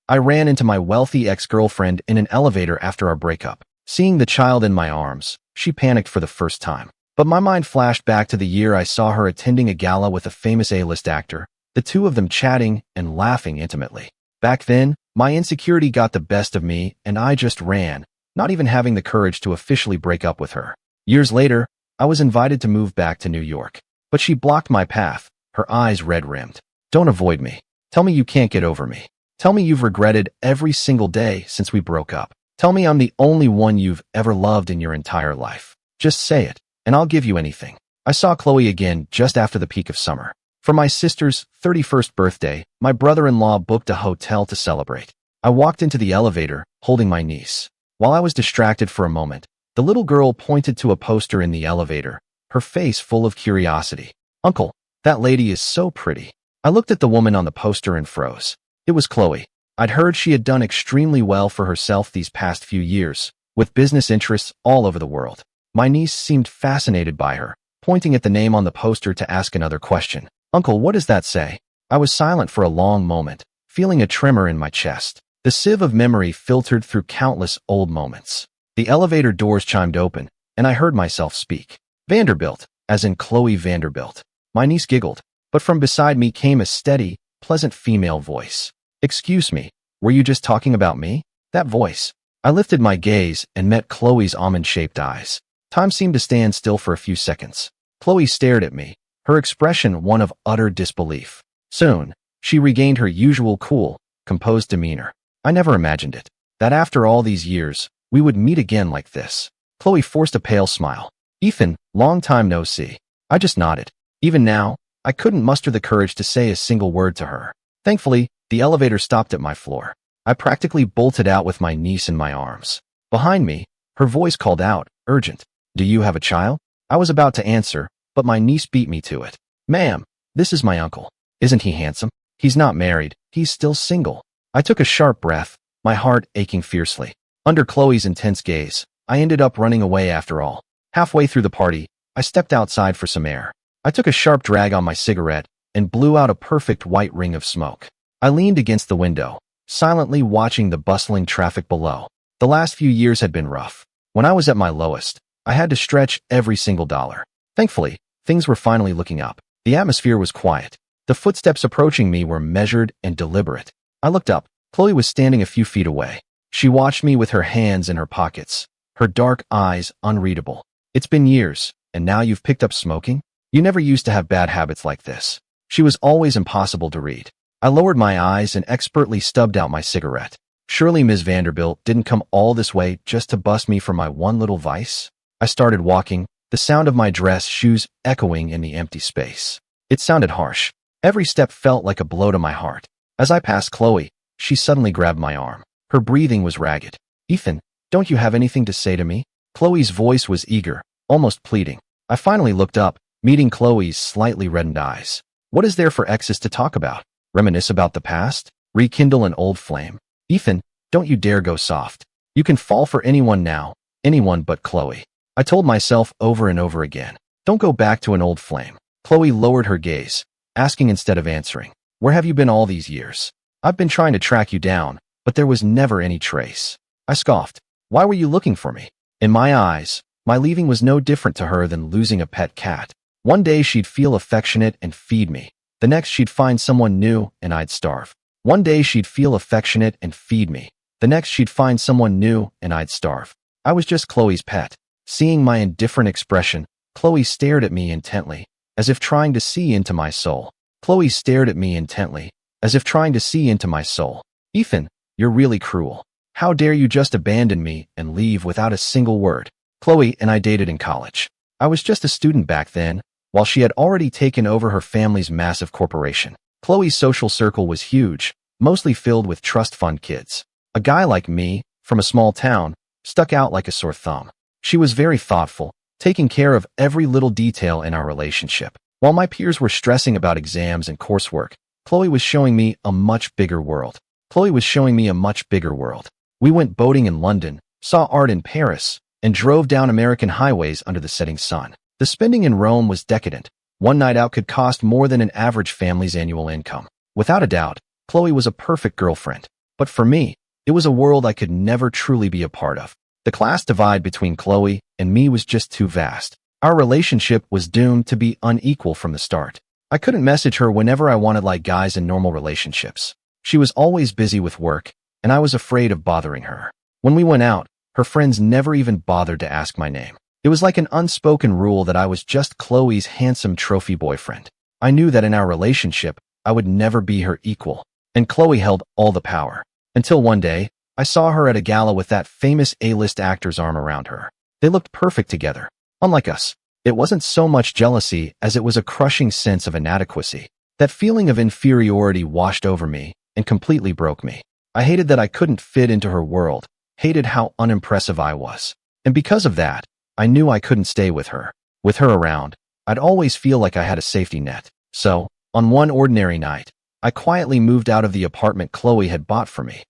I ran into my wealthy ex-girlfriend in an elevator after our breakup. Seeing the child in my arms, she panicked for the first time. But my mind flashed back to the year I saw her attending a gala with a famous A-list actor, the two of them chatting and laughing intimately. Back then, my insecurity got the best of me and I just ran, not even having the courage to officially break up with her. Years later, I was invited to move back to New York. But she blocked my path, her eyes red-rimmed. Don't avoid me. Tell me you can't get over me. Tell me you've regretted every single day since we broke up. Tell me I'm the only one you've ever loved in your entire life. Just say it, and I'll give you anything. I saw Chloe again just after the peak of summer. For my sister's 31st birthday, my brother-in-law booked a hotel to celebrate. I walked into the elevator, holding my niece. While I was distracted for a moment, the little girl pointed to a poster in the elevator, her face full of curiosity. "Uncle, that lady is so pretty." I looked at the woman on the poster and froze. It was Chloe. I'd heard she had done extremely well for herself these past few years, with business interests all over the world. My niece seemed fascinated by her, pointing at the name on the poster to ask another question. "Uncle, what does that say?" I was silent for a long moment, feeling a tremor in my chest. The sieve of memory filtered through countless old moments. The elevator doors chimed open, and I heard myself speak. "Vanderbilt," as in Chloe Vanderbilt. My niece giggled, but from beside me came a steady, pleasant female voice. "Excuse me, were you just talking about me?" That voice. I lifted my gaze and met Chloe's almond-shaped eyes. Time seemed to stand still for a few seconds. Chloe stared at me, her expression one of utter disbelief. Soon, she regained her usual cool, composed demeanor. I never imagined it, that after all these years, we would meet again like this. Chloe forced a pale smile. "Ethan, long time no see." I just nodded. Even now, I couldn't muster the courage to say a single word to her. Thankfully, the elevator stopped at my floor. I practically bolted out with my niece in my arms. Behind me, her voice called out, urgent. "Do you have a child?" I was about to answer, but my niece beat me to it. "Ma'am, this is my uncle. Isn't he handsome? He's not married, he's still single." I took a sharp breath, my heart aching fiercely. Under Chloe's intense gaze, I ended up running away after all. Halfway through the party, I stepped outside for some air. I took a sharp drag on my cigarette and blew out a perfect white ring of smoke. I leaned against the window, silently watching the bustling traffic below. The last few years had been rough. When I was at my lowest, I had to stretch every single dollar. Thankfully, things were finally looking up. The atmosphere was quiet. The footsteps approaching me were measured and deliberate. I looked up. Chloe was standing a few feet away. She watched me with her hands in her pockets, her dark eyes unreadable. "It's been years, and now you've picked up smoking? You never used to have bad habits like this." She was always impossible to read. I lowered my eyes and expertly stubbed out my cigarette. Surely Ms. Vanderbilt didn't come all this way just to bust me for my one little vice? I started walking, the sound of my dress shoes echoing in the empty space. It sounded harsh. Every step felt like a blow to my heart. As I passed Chloe, she suddenly grabbed my arm. Her breathing was ragged. "Ethan, don't you have anything to say to me?" Chloe's voice was eager, almost pleading. I finally looked up, meeting Chloe's slightly reddened eyes. "What is there for exes to talk about? Reminisce about the past? Rekindle an old flame? Ethan, don't you dare go soft. You can fall for anyone now, anyone but Chloe." I told myself over and over again. Don't go back to an old flame. Chloe lowered her gaze, asking instead of answering. "Where have you been all these years? I've been trying to track you down, but there was never any trace." I scoffed. "Why were you looking for me?" In my eyes, my leaving was no different to her than losing a pet cat. One day she'd feel affectionate and feed me. The next she'd find someone new and I'd starve. One day she'd feel affectionate and feed me. The next she'd find someone new and I'd starve. I was just Chloe's pet. Seeing my indifferent expression, Chloe stared at me intently, as if trying to see into my soul. Chloe stared at me intently, as if trying to see into my soul. "Ethan, you're really cruel. How dare you just abandon me and leave without a single word?" Chloe and I dated in college. I was just a student back then, while she had already taken over her family's massive corporation. Chloe's social circle was huge, mostly filled with trust fund kids. A guy like me, from a small town, stuck out like a sore thumb. She was very thoughtful, taking care of every little detail in our relationship. While my peers were stressing about exams and coursework, Chloe was showing me a much bigger world. Chloe was showing me a much bigger world. We went boating in London, saw art in Paris, and drove down American highways under the setting sun. The spending in Rome was decadent. One night out could cost more than an average family's annual income. Without a doubt, Chloe was a perfect girlfriend. But for me, it was a world I could never truly be a part of. The class divide between Chloe and me was just too vast. Our relationship was doomed to be unequal from the start. I couldn't message her whenever I wanted like guys in normal relationships. She was always busy with work, and I was afraid of bothering her. When we went out, her friends never even bothered to ask my name. It was like an unspoken rule that I was just Chloe's handsome trophy boyfriend. I knew that in our relationship, I would never be her equal, and Chloe held all the power. Until one day, I saw her at a gala with that famous A-list actor's arm around her. They looked perfect together. Unlike us, it wasn't so much jealousy as it was a crushing sense of inadequacy. That feeling of inferiority washed over me and completely broke me. I hated that I couldn't fit into her world, hated how unimpressive I was. And because of that, I knew I couldn't stay with her. With her around, I'd always feel like I had a safety net. So, on one ordinary night, I quietly moved out of the apartment Chloe had bought for me.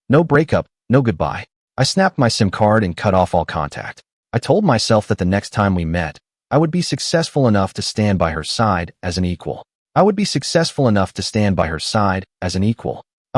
No breakup, no goodbye. I snapped my SIM card and cut off all contact. I told myself that the next time we met, I would be successful enough to stand by her side as an equal. I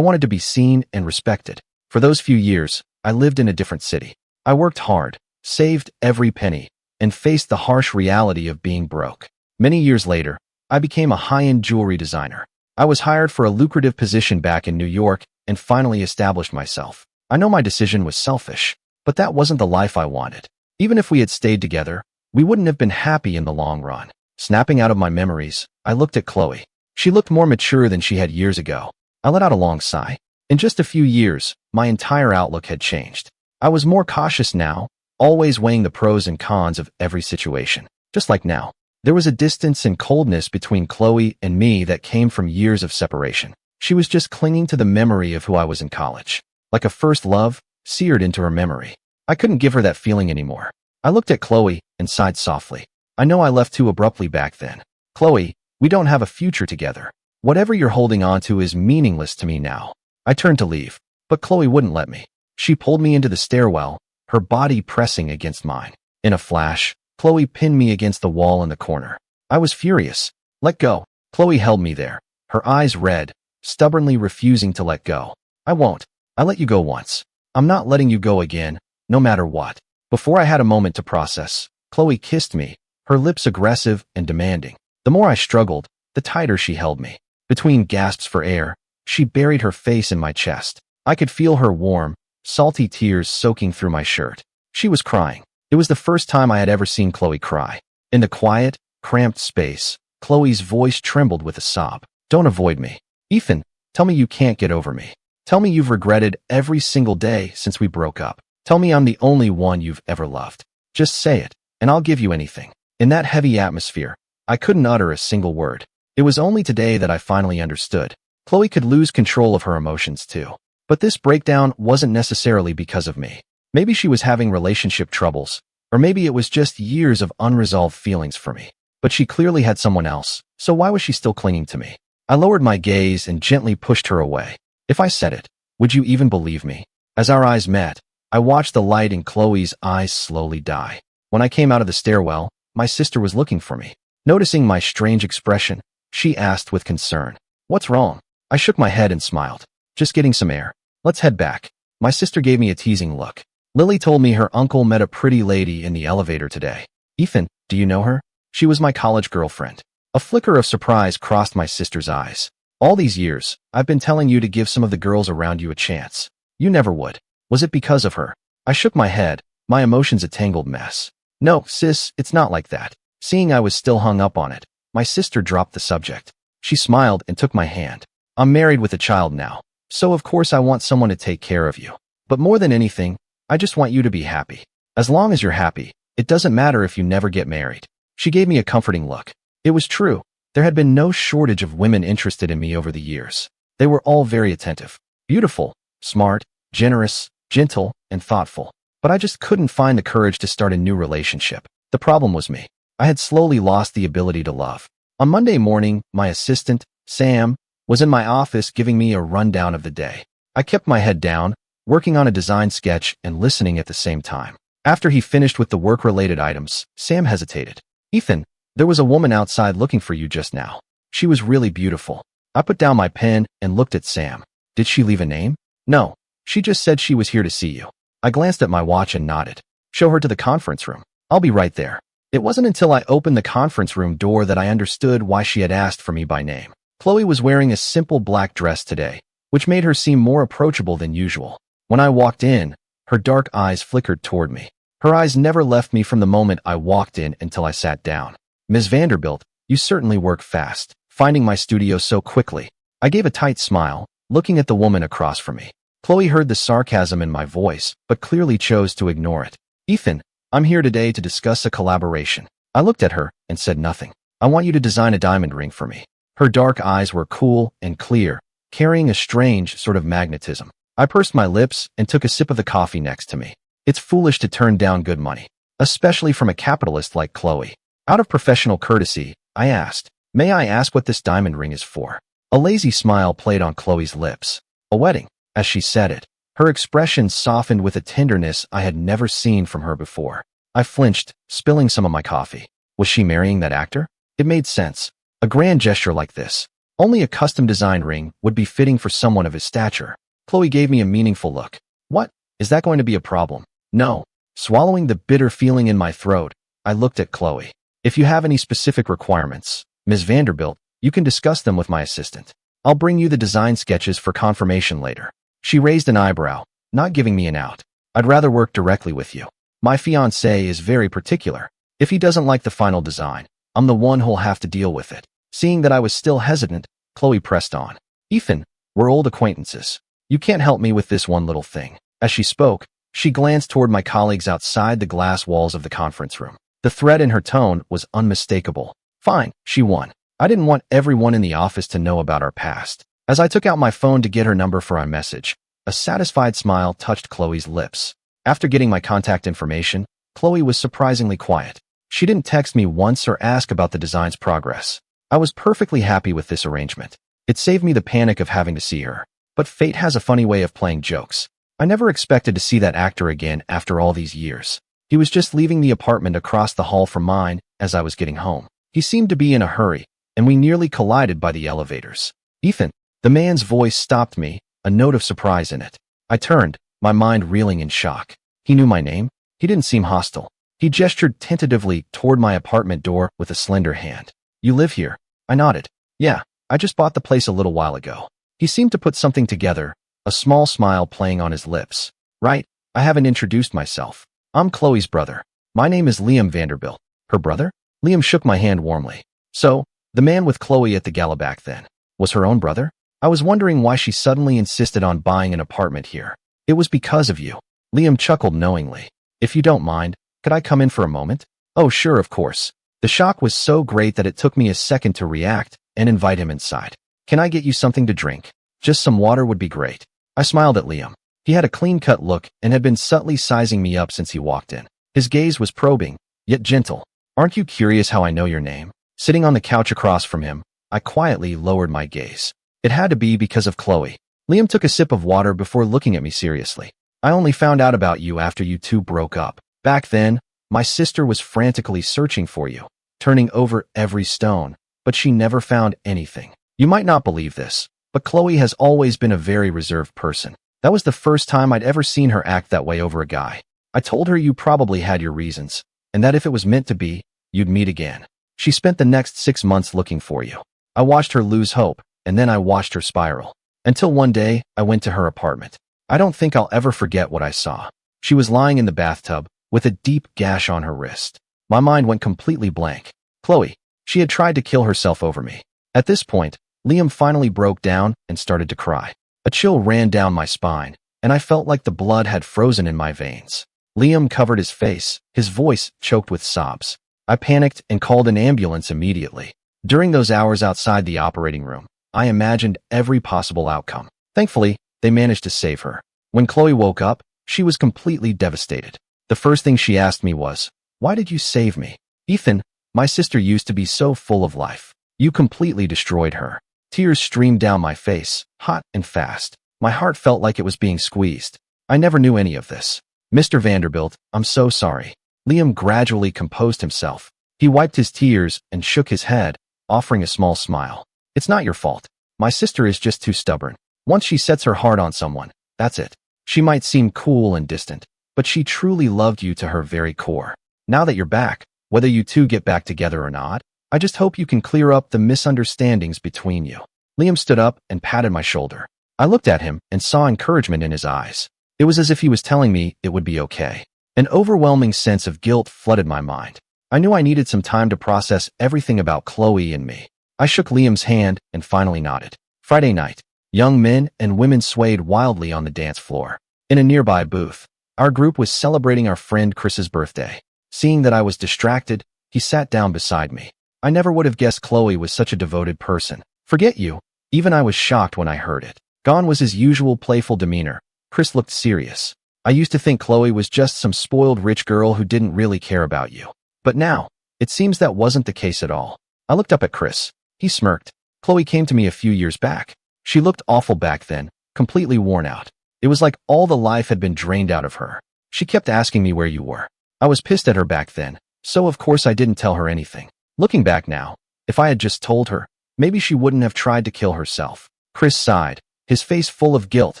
wanted to be seen and respected. For those few years, I lived in a different city. I worked hard, saved every penny, and faced the harsh reality of being broke. Many years later, I became a high-end jewelry designer. I was hired for a lucrative position back in New York and finally established myself. I know my decision was selfish, but that wasn't the life I wanted. Even if we had stayed together, we wouldn't have been happy in the long run. Snapping out of my memories, I looked at Chloe. She looked more mature than she had years ago. I let out a long sigh. In just a few years, my entire outlook had changed. I was more cautious now, always weighing the pros and cons of every situation. Just like now, there was a distance and coldness between Chloe and me that came from years of separation. She was just clinging to the memory of who I was in college. Like a first love, seared into her memory. I couldn't give her that feeling anymore. I looked at Chloe and sighed softly. I know I left too abruptly back then. Chloe, we don't have a future together. Whatever you're holding on to is meaningless to me now. I turned to leave, but Chloe wouldn't let me. She pulled me into the stairwell, her body pressing against mine. In a flash, Chloe pinned me against the wall in the corner. I was furious. Let go. Chloe held me there, her eyes red, stubbornly refusing to let go. I won't. I let you go once. I'm not letting you go again, no matter what. Before I had a moment to process, Chloe kissed me, her lips aggressive and demanding. The more I struggled, the tighter she held me. Between gasps for air, she buried her face in my chest. I could feel her warm, salty tears soaking through my shirt. She was crying. It was the first time I had ever seen Chloe cry. In the quiet, cramped space, Chloe's voice trembled with a sob. Don't avoid me. Ethan, tell me you can't get over me. Tell me you've regretted every single day since we broke up. Tell me I'm the only one you've ever loved. Just say it, and I'll give you anything. In that heavy atmosphere, I couldn't utter a single word. It was only today that I finally understood. Chloe could lose control of her emotions too. But this breakdown wasn't necessarily because of me. Maybe she was having relationship troubles, or maybe it was just years of unresolved feelings for me. But she clearly had someone else, so why was she still clinging to me? I lowered my gaze and gently pushed her away. If I said it, would you even believe me? As our eyes met, I watched the light in Chloe's eyes slowly die. When I came out of the stairwell, my sister was looking for me. Noticing my strange expression, she asked with concern, "What's wrong?" I shook my head and smiled. "Just getting some air. Let's head back." My sister gave me a teasing look. Lily told me her uncle met a pretty lady in the elevator today. Ethan, do you know her? She was my college girlfriend. A flicker of surprise crossed my sister's eyes. All these years, I've been telling you to give some of the girls around you a chance. You never would. Was it because of her? I shook my head, my emotions a tangled mess. No, sis, it's not like that. Seeing I was still hung up on it, my sister dropped the subject. She smiled and took my hand. I'm married with a child now, so of course I want someone to take care of you. But more than anything, I just want you to be happy. As long as you're happy, it doesn't matter if you never get married. She gave me a comforting look. It was true. There had been no shortage of women interested in me over the years. They were all very attentive, beautiful, smart, generous, gentle, and thoughtful. But I just couldn't find the courage to start a new relationship. The problem was me. I had slowly lost the ability to love. On Monday morning, my assistant, Sam, was in my office giving me a rundown of the day. I kept my head down, working on a design sketch and listening at the same time. After he finished with the work-related items, Sam hesitated. Ethan, there was a woman outside looking for you just now. She was really beautiful. I put down my pen and looked at Sam. Did she leave a name? No. She just said she was here to see you. I glanced at my watch and nodded. Show her to the conference room. I'll be right there. It wasn't until I opened the conference room door that I understood why she had asked for me by name. Chloe was wearing a simple black dress today, which made her seem more approachable than usual. When I walked in, her dark eyes flickered toward me. Her eyes never left me from the moment I walked in until I sat down. Ms. Vanderbilt, you certainly work fast, finding my studio so quickly. I gave a tight smile, looking at the woman across from me. Chloe heard the sarcasm in my voice, but clearly chose to ignore it. Ethan, I'm here today to discuss a collaboration. I looked at her and said nothing. I want you to design a diamond ring for me. Her dark eyes were cool and clear, carrying a strange sort of magnetism. I pursed my lips and took a sip of the coffee next to me. It's foolish to turn down good money, especially from a capitalist like Chloe. Out of professional courtesy, I asked, may I ask what this diamond ring is for? A lazy smile played on Chloe's lips. A wedding. As she said it, her expression softened with a tenderness I had never seen from her before. I flinched, spilling some of my coffee. Was she marrying that actor? It made sense. A grand gesture like this. Only a custom-designed ring would be fitting for someone of his stature. Chloe gave me a meaningful look. What? Is that going to be a problem? No. Swallowing the bitter feeling in my throat, I looked at Chloe. If you have any specific requirements, Ms. Vanderbilt, you can discuss them with my assistant. I'll bring you the design sketches for confirmation later. She raised an eyebrow, not giving me an out. I'd rather work directly with you. My fiancé is very particular. If he doesn't like the final design, I'm the one who'll have to deal with it. Seeing that I was still hesitant, Chloe pressed on. Ethan, we're old acquaintances. You can't help me with this one little thing. As she spoke, she glanced toward my colleagues outside the glass walls of the conference room. The threat in her tone was unmistakable. Fine, she won. I didn't want everyone in the office to know about our past. As I took out my phone to get her number for our message, a satisfied smile touched Chloe's lips. After getting my contact information, Chloe was surprisingly quiet. She didn't text me once or ask about the design's progress. I was perfectly happy with this arrangement. It saved me the panic of having to see her. But fate has a funny way of playing jokes. I never expected to see that actor again after all these years. He was just leaving the apartment across the hall from mine as I was getting home. He seemed to be in a hurry, and we nearly collided by the elevators. Ethan, the man's voice stopped me, a note of surprise in it. I turned, my mind reeling in shock. He knew my name. He didn't seem hostile. He gestured tentatively toward my apartment door with a slender hand. You live here? I nodded. Yeah, I just bought the place a little while ago. He seemed to put something together, a small smile playing on his lips. Right, I haven't introduced myself. I'm Chloe's brother. My name is Liam Vanderbilt. Her brother? Liam shook my hand warmly. So, the man with Chloe at the gala back then was her own brother? I was wondering why she suddenly insisted on buying an apartment here. It was because of you. Liam chuckled knowingly. If you don't mind, could I come in for a moment? Oh, sure, of course. The shock was so great that it took me a second to react and invite him inside. Can I get you something to drink? Just some water would be great. I smiled at Liam. He had a clean-cut look and had been subtly sizing me up since he walked in. His gaze was probing, yet gentle. Aren't you curious how I know your name? Sitting on the couch across from him, I quietly lowered my gaze. It had to be because of Chloe. Liam took a sip of water before looking at me seriously. I only found out about you after you two broke up. Back then, my sister was frantically searching for you, turning over every stone, but she never found anything. You might not believe this, but Chloe has always been a very reserved person. That was the first time I'd ever seen her act that way over a guy. I told her you probably had your reasons, and that if it was meant to be, you'd meet again. She spent the next 6 months looking for you. I watched her lose hope, and then I watched her spiral. Until one day, I went to her apartment. I don't think I'll ever forget what I saw. She was lying in the bathtub, with a deep gash on her wrist. My mind went completely blank. Chloe. She had tried to kill herself over me. At this point, Liam finally broke down and started to cry. A chill ran down my spine, and I felt like the blood had frozen in my veins. Liam covered his face, his voice choked with sobs. I panicked and called an ambulance immediately. During those hours outside the operating room, I imagined every possible outcome. Thankfully, they managed to save her. When Chloe woke up, she was completely devastated. The first thing she asked me was, "Why did you save me?" Ethan, my sister used to be so full of life. You completely destroyed her. Tears streamed down my face, hot and fast. My heart felt like it was being squeezed. I never knew any of this. Mr. Vanderbilt, I'm so sorry. Liam gradually composed himself. He wiped his tears and shook his head, offering a small smile. It's not your fault. My sister is just too stubborn. Once she sets her heart on someone, that's it. She might seem cool and distant, but she truly loved you to her very core. Now that you're back, whether you two get back together or not, I just hope you can clear up the misunderstandings between you. Liam stood up and patted my shoulder. I looked at him and saw encouragement in his eyes. It was as if he was telling me it would be okay. An overwhelming sense of guilt flooded my mind. I knew I needed some time to process everything about Chloe and me. I shook Liam's hand and finally nodded. Friday night. Young men and women swayed wildly on the dance floor. In a nearby booth, our group was celebrating our friend Chris's birthday. Seeing that I was distracted, he sat down beside me. I never would have guessed Chloe was such a devoted person. Forget you. Even I was shocked when I heard it. Gone was his usual playful demeanor. Chris looked serious. I used to think Chloe was just some spoiled rich girl who didn't really care about you. But now, it seems that wasn't the case at all. I looked up at Chris. He smirked. Chloe came to me a few years back. She looked awful back then, completely worn out. It was like all the life had been drained out of her. She kept asking me where you were. I was pissed at her back then, so of course I didn't tell her anything. Looking back now, if I had just told her, maybe she wouldn't have tried to kill herself. Chris sighed, his face full of guilt,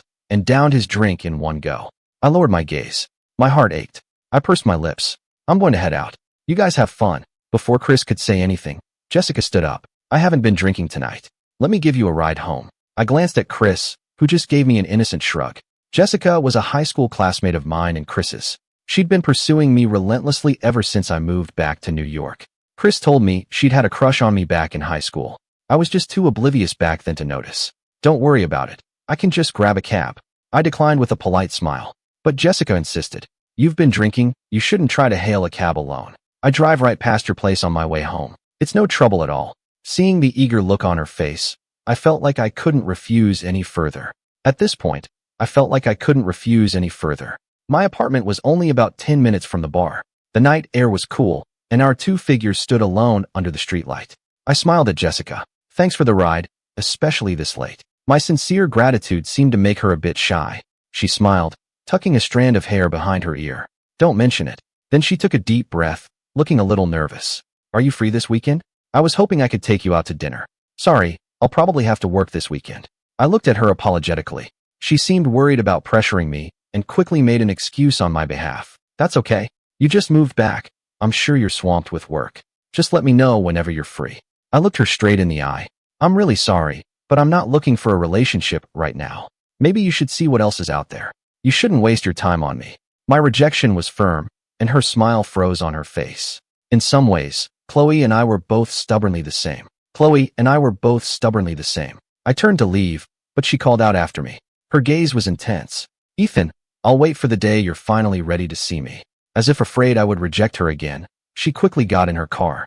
and downed his drink in one go. I lowered my gaze. My heart ached. I pursed my lips. I'm going to head out. You guys have fun. Before Chris could say anything, Jessica stood up. I haven't been drinking tonight. Let me give you a ride home. I glanced at Chris, who just gave me an innocent shrug. Jessica was a high school classmate of mine and Chris's. She'd been pursuing me relentlessly ever since I moved back to New York. Chris told me she'd had a crush on me back in high school. I was just too oblivious back then to notice. Don't worry about it. I can just grab a cab. I declined with a polite smile. But Jessica insisted. You've been drinking, you shouldn't try to hail a cab alone. I drive right past your place on my way home. It's no trouble at all. Seeing the eager look on her face, I felt like I couldn't refuse any further. At this point, I felt like I couldn't refuse any further. My apartment was only about 10 minutes from the bar. The night air was cool, and our two figures stood alone under the streetlight. I smiled at Jessica. Thanks for the ride, especially this late. My sincere gratitude seemed to make her a bit shy. She smiled, tucking a strand of hair behind her ear. Don't mention it. Then she took a deep breath, looking a little nervous. Are you free this weekend? I was hoping I could take you out to dinner. Sorry, I'll probably have to work this weekend. I looked at her apologetically. She seemed worried about pressuring me and quickly made an excuse on my behalf. That's okay. You just moved back. I'm sure you're swamped with work. Just let me know whenever you're free. I looked her straight in the eye. I'm really sorry, but I'm not looking for a relationship right now. Maybe you should see what else is out there. You shouldn't waste your time on me. My rejection was firm, and her smile froze on her face. In some ways, Chloe and I were both stubbornly the same. I turned to leave, but she called out after me. Her gaze was intense. Ethan, I'll wait for the day you're finally ready to see me. As if afraid I would reject her again, she quickly got in her car.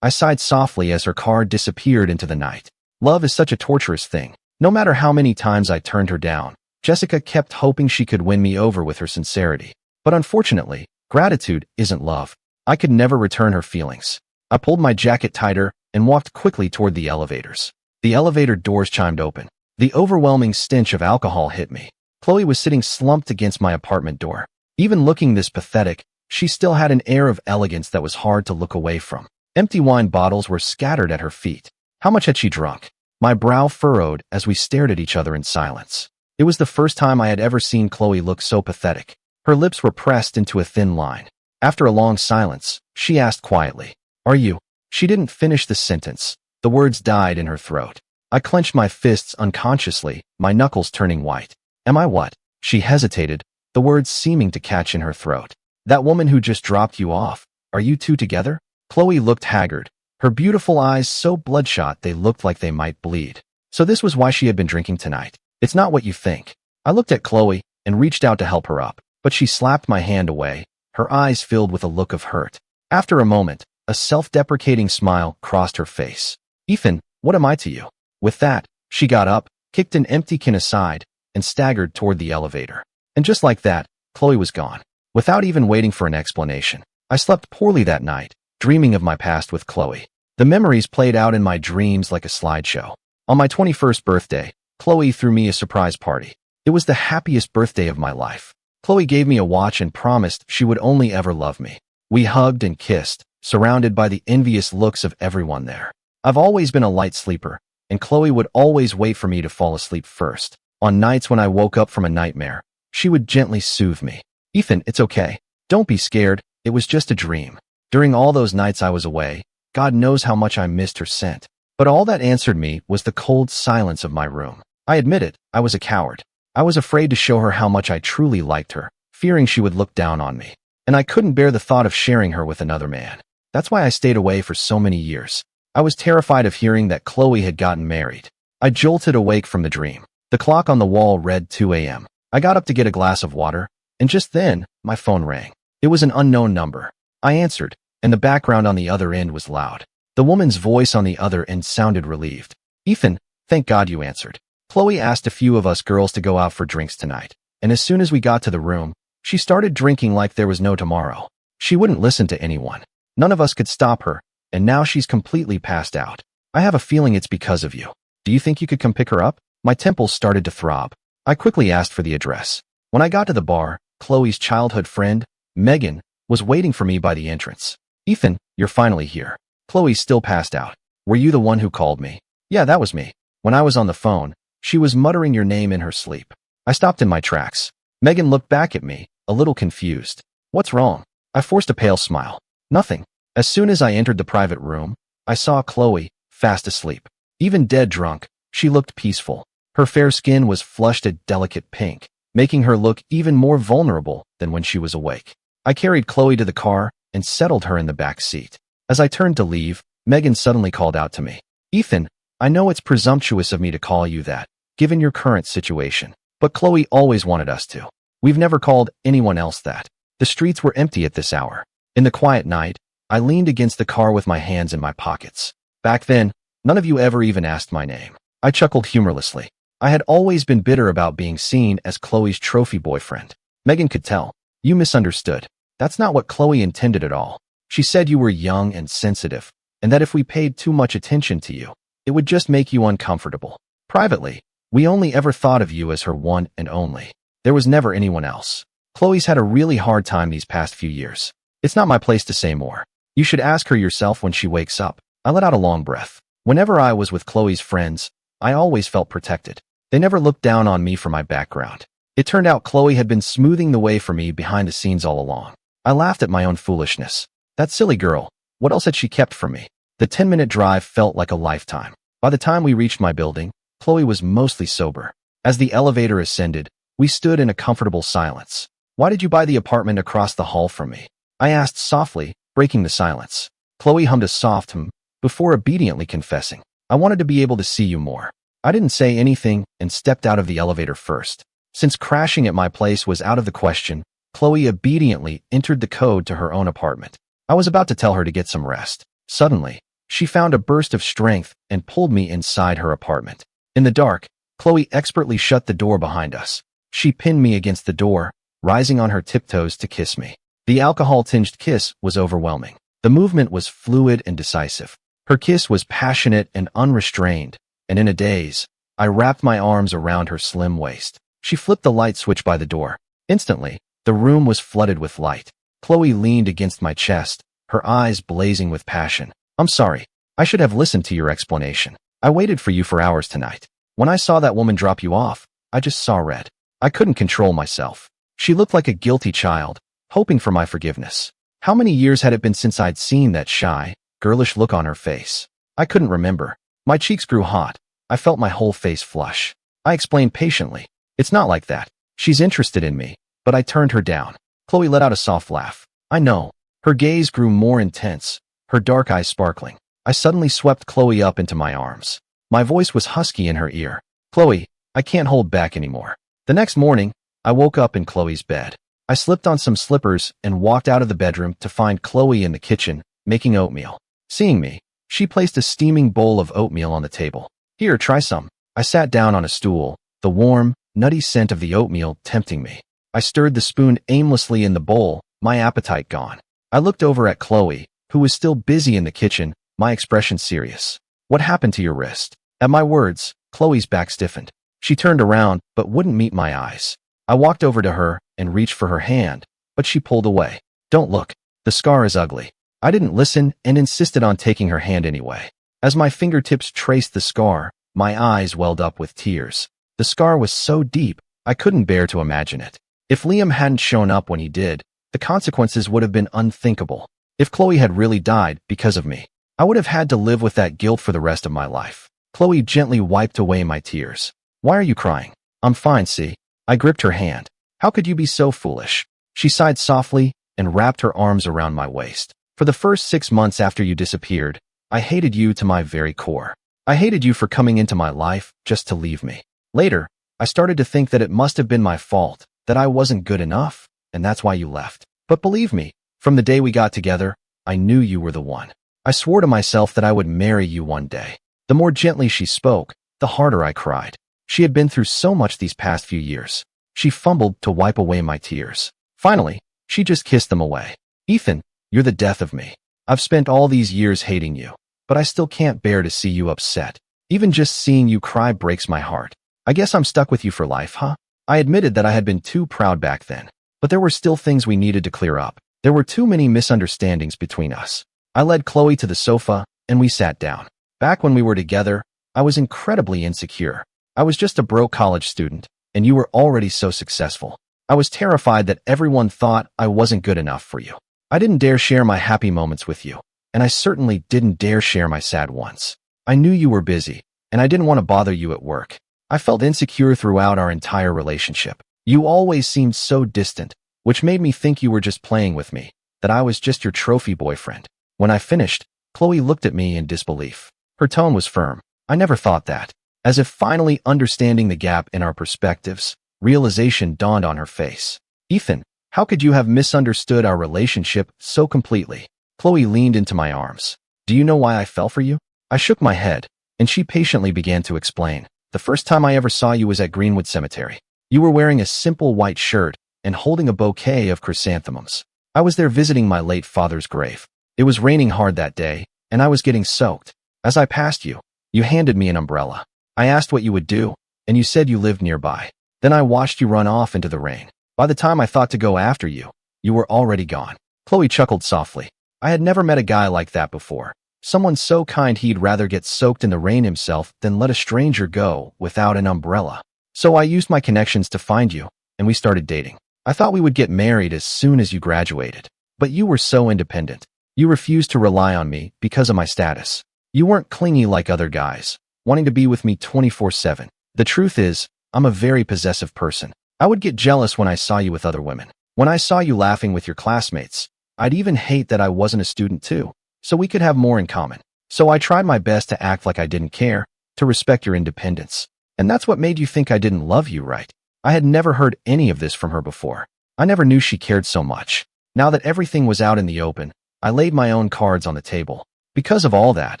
I sighed softly as her car disappeared into the night. Love is such a torturous thing. No matter how many times I turned her down, Jessica kept hoping she could win me over with her sincerity. But unfortunately, gratitude isn't love. I could never return her feelings. I pulled my jacket tighter and walked quickly toward the elevators. The elevator doors chimed open. The overwhelming stench of alcohol hit me. Chloe was sitting slumped against my apartment door. Even looking this pathetic, she still had an air of elegance that was hard to look away from. Empty wine bottles were scattered at her feet. How much had she drunk? My brow furrowed as we stared at each other in silence. It was the first time I had ever seen Chloe look so pathetic. Her lips were pressed into a thin line. After a long silence, she asked quietly, "Are you?" She didn't finish the sentence. The words died in her throat. I clenched my fists unconsciously, my knuckles turning white. Am I what? She hesitated, the words seeming to catch in her throat. That woman who just dropped you off. Are you two together? Chloe looked haggard, her beautiful eyes so bloodshot they looked like they might bleed. So this was why she had been drinking tonight. It's not what you think. I looked at Chloe and reached out to help her up, but she slapped my hand away, her eyes filled with a look of hurt. After a moment, a self-deprecating smile crossed her face. Ethan, what am I to you? With that, she got up, kicked an empty can aside, and staggered toward the elevator. And just like that, Chloe was gone. Without even waiting for an explanation, I slept poorly that night, dreaming of my past with Chloe. The memories played out in my dreams like a slideshow. On my 21st birthday, Chloe threw me a surprise party. It was the happiest birthday of my life. Chloe gave me a watch and promised she would only ever love me. We hugged and kissed, surrounded by the envious looks of everyone there. I've always been a light sleeper, and Chloe would always wait for me to fall asleep first. On nights when I woke up from a nightmare, she would gently soothe me. "Ethan, it's okay. Don't be scared. It was just a dream." During all those nights I was away, God knows how much I missed her scent. But all that answered me was the cold silence of my room. I admit it, I was a coward. I was afraid to show her how much I truly liked her, fearing she would look down on me. And I couldn't bear the thought of sharing her with another man. That's why I stayed away for so many years. I was terrified of hearing that Chloe had gotten married. I jolted awake from the dream. The clock on the wall read 2 a.m. I got up to get a glass of water, and just then, my phone rang. It was an unknown number. I answered, and the background on the other end was loud. The woman's voice on the other end sounded relieved. "Ethan, thank God you answered. Chloe asked a few of us girls to go out for drinks tonight, and as soon as we got to the room, she started drinking like there was no tomorrow. She wouldn't listen to anyone. None of us could stop her, and now she's completely passed out. I have a feeling it's because of you. Do you think you could come pick her up?" My temples started to throb. I quickly asked for the address. When I got to the bar, Chloe's childhood friend, Megan, was waiting for me by the entrance. "Ethan, you're finally here." Chloe's still passed out. "Were you the one who called me?" "Yeah, that was me." When I was on the phone, she was muttering your name in her sleep. I stopped in my tracks. Megan looked back at me, a little confused. "What's wrong?" I forced a pale smile. "Nothing." As soon as I entered the private room, I saw Chloe, fast asleep. Even dead drunk, she looked peaceful. Her fair skin was flushed a delicate pink, making her look even more vulnerable than when she was awake. I carried Chloe to the car and settled her in the back seat. As I turned to leave, Megan suddenly called out to me. "Ethan, I know it's presumptuous of me to call you that, given your current situation, but Chloe always wanted us to. We've never called anyone else that." The streets were empty at this hour. In the quiet night, I leaned against the car with my hands in my pockets. "Back then, none of you ever even asked my name." I chuckled humorlessly. I had always been bitter about being seen as Chloe's trophy boyfriend. Megan could tell. "You misunderstood. That's not what Chloe intended at all. She said you were young and sensitive, and that if we paid too much attention to you, it would just make you uncomfortable. Privately, we only ever thought of you as her one and only. There was never anyone else. Chloe's had a really hard time these past few years. It's not my place to say more. You should ask her yourself when she wakes up." I let out a long breath. Whenever I was with Chloe's friends, I always felt protected. They never looked down on me for my background. It turned out Chloe had been smoothing the way for me behind the scenes all along. I laughed at my own foolishness. That silly girl, what else had she kept from me? The 10-minute drive felt like a lifetime. By the time we reached my building, Chloe was mostly sober. As the elevator ascended, we stood in a comfortable silence. "Why did you buy the apartment across the hall from me?" I asked softly, breaking the silence. Chloe hummed a soft before obediently confessing. "I wanted to be able to see you more." I didn't say anything and stepped out of the elevator first. Since crashing at my place was out of the question, Chloe obediently entered the code to her own apartment. I was about to tell her to get some rest. Suddenly, she found a burst of strength and pulled me inside her apartment. In the dark, Chloe expertly shut the door behind us. She pinned me against the door, rising on her tiptoes to kiss me. The alcohol-tinged kiss was overwhelming. The movement was fluid and decisive. Her kiss was passionate and unrestrained, and in a daze, I wrapped my arms around her slim waist. She flipped the light switch by the door. Instantly, the room was flooded with light. Chloe leaned against my chest, her eyes blazing with passion. "I'm sorry. I should have listened to your explanation. I waited for you for hours tonight. When I saw that woman drop you off, I just saw red. I couldn't control myself." She looked like a guilty child, hoping for my forgiveness. How many years had it been since I'd seen that shy, girlish look on her face? I couldn't remember. My cheeks grew hot. I felt my whole face flush. I explained patiently. "It's not like that. She's interested in me." But I turned her down. Chloe let out a soft laugh. "I know." Her gaze grew more intense, her dark eyes sparkling. I suddenly swept Chloe up into my arms. My voice was husky in her ear. "Chloe, I can't hold back anymore." The next morning, I woke up in Chloe's bed. I slipped on some slippers and walked out of the bedroom to find Chloe in the kitchen, making oatmeal. Seeing me, she placed a steaming bowl of oatmeal on the table. "Here, try some." I sat down on a stool, the warm, nutty scent of the oatmeal tempting me. I stirred the spoon aimlessly in the bowl, my appetite gone. I looked over at Chloe, who was still busy in the kitchen, my expression serious. "What happened to your wrist?" At my words, Chloe's back stiffened. She turned around, but wouldn't meet my eyes. I walked over to her and reached for her hand, but she pulled away. "Don't look. The scar is ugly." I didn't listen and insisted on taking her hand anyway. As my fingertips traced the scar, My eyes welled up with tears. The scar was so deep, I couldn't bear to imagine it. If Liam hadn't shown up when he did, the consequences would have been unthinkable. If Chloe had really died because of me, I would have had to live with that guilt for the rest of my life. Chloe gently wiped away my tears. Why are you crying? I'm fine, see? I gripped her hand. How could you be so foolish? She sighed softly and wrapped her arms around my waist. For the first 6 months after you disappeared, I hated you to my very core. I hated you for coming into my life just to leave me. Later, I started to think that it must have been my fault, that I wasn't good enough, and that's why you left. But believe me, from the day we got together, I knew you were the one. I swore to myself that I would marry you one day. The more gently she spoke, the harder I cried. She had been through so much these past few years. She fumbled to wipe away my tears. Finally, she just kissed them away. Ethan, you're the death of me. I've spent all these years hating you, but I still can't bear to see you upset. Even just seeing you cry breaks my heart. I guess I'm stuck with you for life, huh? I admitted that I had been too proud back then, but there were still things we needed to clear up. There were too many misunderstandings between us. I led Chloe to the sofa, and we sat down. Back when we were together, I was incredibly insecure. I was just a broke college student, and you were already so successful. I was terrified that everyone thought I wasn't good enough for you. I didn't dare share my happy moments with you, and I certainly didn't dare share my sad ones. I knew you were busy, and I didn't want to bother you at work. I felt insecure throughout our entire relationship. You always seemed so distant, which made me think you were just playing with me, that I was just your trophy boyfriend. When I finished, Chloe looked at me in disbelief. Her tone was firm. I never thought that. As if finally understanding the gap in our perspectives, realization dawned on her face. Ethan, how could you have misunderstood our relationship so completely? Chloe leaned into my arms. Do you know why I fell for you? I shook my head, and she patiently began to explain. The first time I ever saw you was at Greenwood Cemetery. You were wearing a simple white shirt and holding a bouquet of chrysanthemums. I was there visiting my late father's grave. It was raining hard that day, and I was getting soaked. As I passed you, you handed me an umbrella. I asked what you would do, and you said you lived nearby. Then I watched you run off into the rain. By the time I thought to go after you, you were already gone. Chloe chuckled softly. I had never met a guy like that before. Someone so kind he'd rather get soaked in the rain himself than let a stranger go without an umbrella. So I used my connections to find you, and we started dating. I thought we would get married as soon as you graduated. But you were so independent. You refused to rely on me because of my status. You weren't clingy like other guys, wanting to be with me 24/7. The truth is, I'm a very possessive person. I would get jealous when I saw you with other women. When I saw you laughing with your classmates, I'd even hate that I wasn't a student too, so we could have more in common. So I tried my best to act like I didn't care, to respect your independence. And that's what made you think I didn't love you, right? I had never heard any of this from her before. I never knew she cared so much. Now that everything was out in the open, I laid my own cards on the table. Because of all that,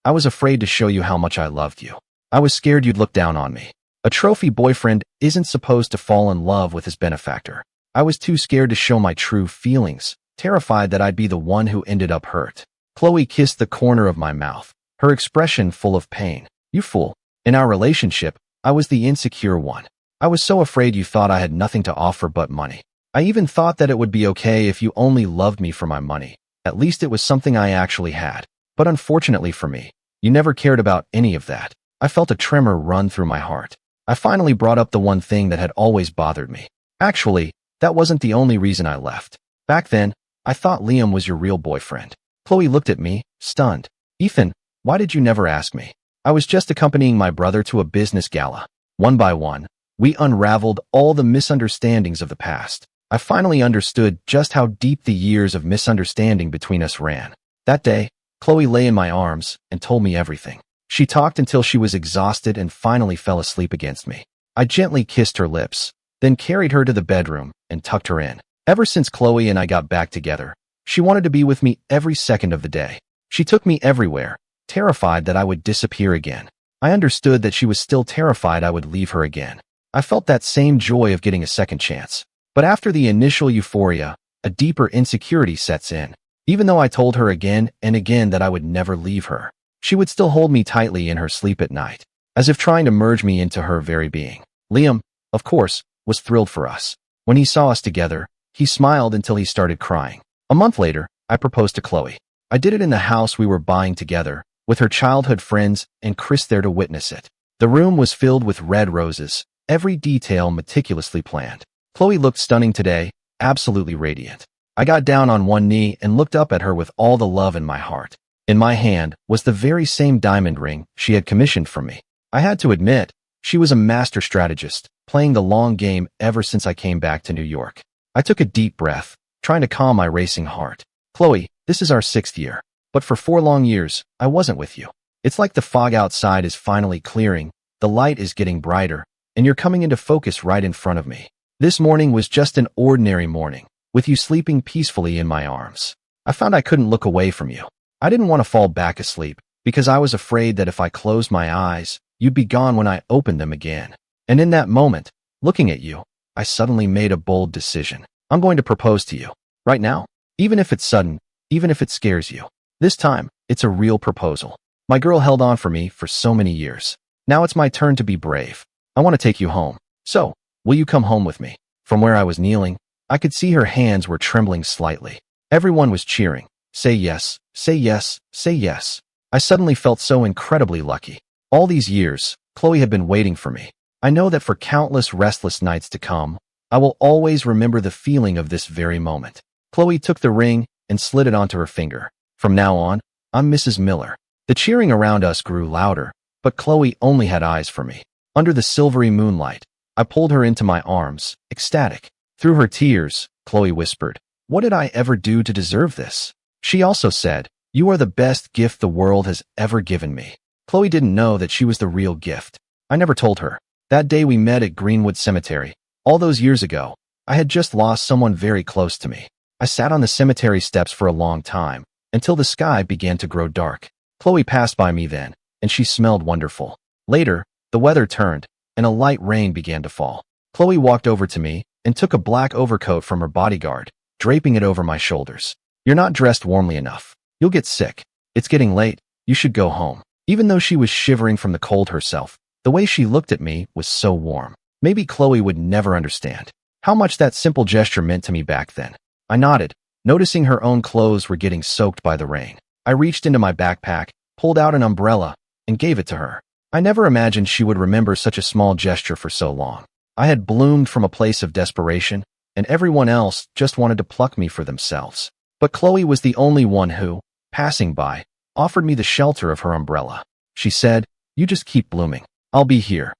I was afraid to show you how much I loved you. I was scared you'd look down on me. A trophy boyfriend isn't supposed to fall in love with his benefactor. I was too scared to show my true feelings, terrified that I'd be the one who ended up hurt. Chloe kissed the corner of my mouth, her expression full of pain. You fool. In our relationship, I was the insecure one. I was so afraid you thought I had nothing to offer but money. I even thought that it would be okay if you only loved me for my money. At least it was something I actually had. But unfortunately for me, you never cared about any of that. I felt a tremor run through my heart. I finally brought up the one thing that had always bothered me. Actually, that wasn't the only reason I left. Back then, I thought Liam was your real boyfriend. Chloe looked at me, stunned. Ethan, why did you never ask me? I was just accompanying my brother to a business gala. One by one, we unraveled all the misunderstandings of the past. I finally understood just how deep the years of misunderstanding between us ran. That day, Chloe lay in my arms and told me everything. She talked until she was exhausted and finally fell asleep against me. I gently kissed her lips, then carried her to the bedroom and tucked her in. Ever since Chloe and I got back together, she wanted to be with me every second of the day. She took me everywhere, terrified that I would disappear again. I understood that she was still terrified I would leave her again. I felt that same joy of getting a second chance. But after the initial euphoria, a deeper insecurity sets in. Even though I told her again and again that I would never leave her, she would still hold me tightly in her sleep at night, as if trying to merge me into her very being. Liam, of course, was thrilled for us. When he saw us together, he smiled until he started crying. A month later, I proposed to Chloe. I did it in the house we were buying together, with her childhood friends and Chris there to witness it. The room was filled with red roses, every detail meticulously planned. Chloe looked stunning today, absolutely radiant. I got down on one knee and looked up at her with all the love in my heart. In my hand was the very same diamond ring she had commissioned from me. I had to admit, she was a master strategist, playing the long game ever since I came back to New York. I took a deep breath, trying to calm my racing heart. Chloe, this is our 6th year. But for 4 long years, I wasn't with you. It's like the fog outside is finally clearing, the light is getting brighter, and you're coming into focus right in front of me. This morning was just an ordinary morning, with you sleeping peacefully in my arms. I found I couldn't look away from you. I didn't want to fall back asleep, because I was afraid that if I closed my eyes, you'd be gone when I opened them again. And in that moment, looking at you, I suddenly made a bold decision. I'm going to propose to you. Right now. Even if it's sudden, even if it scares you. This time, it's a real proposal. My girl held on for me for so many years. Now it's my turn to be brave. I want to take you home. So, will you come home with me? From where I was kneeling, I could see her hands were trembling slightly. Everyone was cheering. Say yes, say yes, say yes. I suddenly felt so incredibly lucky. All these years, Chloe had been waiting for me. I know that for countless restless nights to come, I will always remember the feeling of this very moment. Chloe took the ring and slid it onto her finger. From now on, I'm Mrs. Miller. The cheering around us grew louder, but Chloe only had eyes for me. Under the silvery moonlight, I pulled her into my arms, ecstatic. Through her tears, Chloe whispered, "What did I ever do to deserve this?" She also said, "You are the best gift the world has ever given me." Chloe didn't know that she was the real gift. I never told her. That day we met at Greenwood Cemetery, all those years ago, I had just lost someone very close to me. I sat on the cemetery steps for a long time, until the sky began to grow dark. Chloe passed by me then, and she smelled wonderful. Later, the weather turned, and a light rain began to fall. Chloe walked over to me and took a black overcoat from her bodyguard, draping it over my shoulders. "You're not dressed warmly enough. You'll get sick. It's getting late. You should go home." Even though she was shivering from the cold herself, the way she looked at me was so warm. Maybe Chloe would never understand how much that simple gesture meant to me back then. I nodded, noticing her own clothes were getting soaked by the rain. I reached into my backpack, pulled out an umbrella, and gave it to her. I never imagined she would remember such a small gesture for so long. I had bloomed from a place of desperation, and everyone else just wanted to pluck me for themselves. But Chloe was the only one who, passing by, offered me the shelter of her umbrella. She said, "You just keep blooming. I'll be here."